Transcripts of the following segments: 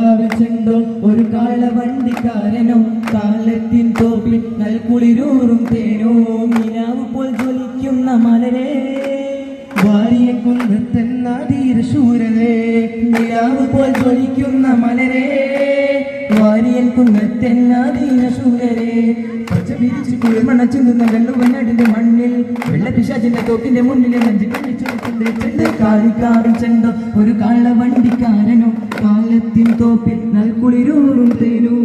കാളിക്കാവിൽ ചെണ്ടോ ഒരു കാളവണ്ടിക്കാരനോ കാലത്തിൻ തോപ്പിൽ നൽകുളിരൂറും തേനോ നിലാവ് പോൽ ജ്വലിക്കുന്ന മലരെ വാരിയെ കുന്നത്തെന്ന ധീരശൂരരെ നിലാവ് പോൽ ജ്വലിക്കുന്ന മലരെ വാരിയൻ കുന്നത്തെന്ന ധീരശൂരരെ പച്ച പിരിച്ച് കുളിർമണച്ചു നിന്ന വെള്ളുവനാടിന്റെ മണ്ണിൽ വെള്ളപ്പിശാചിന്റെ തോക്കിന്റെ മുന്നിൽ നെഞ്ചി കണ്ണിച്ചുണ്ട് കാളിക്കാവിൽ ചെണ്ടോ ഒരു കാളവണ്ടിക്കാരനോ കാലത്തിൻ തോപ്പിൽ നൽകുളിരൂറും തേനോ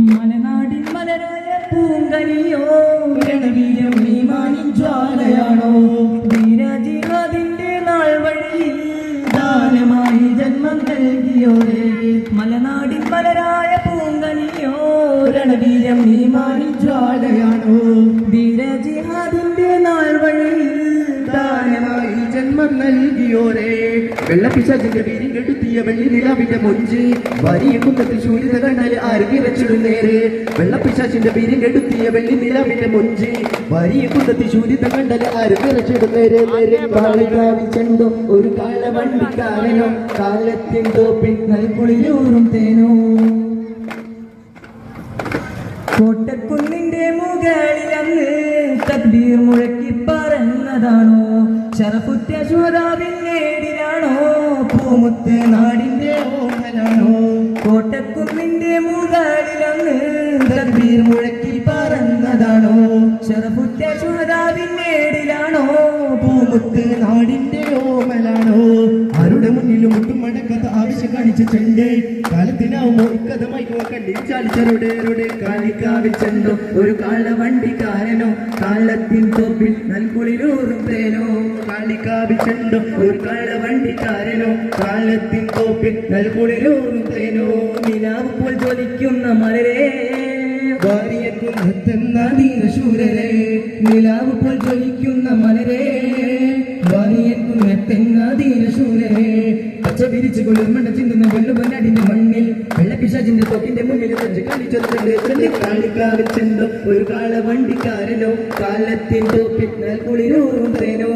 മലനാടിൻ മലരായ പൂങ്കനിയോ രണവീരം ഈമാനിൻ ജ്വാലയാണോ ധീരജീവാദിന്റെ നാൾ വഴിയിൽ ദാനമായി ജന്മം നൽകിയോരേ മലനാടിൻ മലരായ പൂങ്കനിയോ രണവീരം ഈമാനിൻ ജ്വാലയാണോ ധീരജിഹാദിന്റെ നാൾ വഴിയിൽ ദാനമായി ജന്മം നൽകിയോരേ വെള്ളപ്പിശാചിന്റെ വീര്യം കെടുത്തിയ വെള്ളി നിലാവിന്റെ മൊഞ്ചി വലിയ കുന്നത്തിൽ ശൂന്യത കണ്ടാല് ആര് വിറച്ചിടുന്നേരെ വെള്ളപ്പിശാചിന്റെ വീര്യം കെടുത്തിയ വെള്ളി നിലാവിന്റെ മൊഞ്ചി വലിയ കുന്നത്തിൽ ശൂന്യത കണ്ടാല് ആര് വിറച്ചിടുന്നേരെ കാളിക്കാവിൽ ചെണ്ടോ ഒരു കാളവണ്ടിക്കാരനോ കാലത്തിൻ തോപ്പിൽ നൽകുളിരൂറും തേനോ കോട്ടക്കുന്നിന്റെ മുകളിൽ അന്ന് തക്ബീർ മുഴക്കി പറഞ്ഞതാണോ ശറഫുറ്റ ശുഹദാവിനേടിനാണോ പൂമുത്ത് നാടിന്റെ ഓമലാണോ കോട്ടക്കുന്നിന്റെ മുകളിൽ അന്ന് തക്ബീർ മുഴക്കി പറഞ്ഞതാണോ ശറഫുറ്റ ശുഹദാവിനേടിലാണോ പൂമുത്ത് നാടിന്റെ ഓമലാണോ ആരുടെ മുന്നിലും ഒട്ടും മടക്കാത്ത ആവശ്യം കാണിച്ച ചെണ്ടേ കാലത്തിനാവുമോ ഇക്കഥമായി കണ്ടിൽ ചാലിച്ചരുടെ കാളിക്കാവിൽ ചെണ്ടോ ഒരു കാളവണ്ടിക്കാരനോ കാലത്തിൻ തോപ്പിൽ നൽകുളിരൂറും തേനോ കാളിക്കാവിൽ ചെണ്ടോ ഒരു കാളവണ്ടിക്കാരനോ കാലത്തിൻ തോപ്പിൽ നൽകുളിരൂറും തേനോ നിലാവ് പോൽ ജ്വലിക്കുന്ന മലരെ വാരിയെ കുന്നത്തെന്ന ധീരശൂരരെ നിലാവ് പോൽ ജ്വലിക്കുന്ന മലരെ വാരിയെ കുന്നത്തെന്ന ധീരശൂരരെ പച്ച വിരിച്ച് കുളിർമണ്ട ചിന്തുന്ന വെള്ളുവനാടിന്റെ മണ്ണിൽ വെള്ളപ്പിശാചിന്റെ തോക്കിന്റെ മുന്നിൽ വെച്ച് കളിച്ചൊരുത്തണ്ട് കാളിക്കാവിൽ ചെണ്ടോ ഒരു കാളവണ്ടിക്കാരനോ കാലത്തിൻ തോപ്പിൽ നൽകുളിരൂറും തേനോ.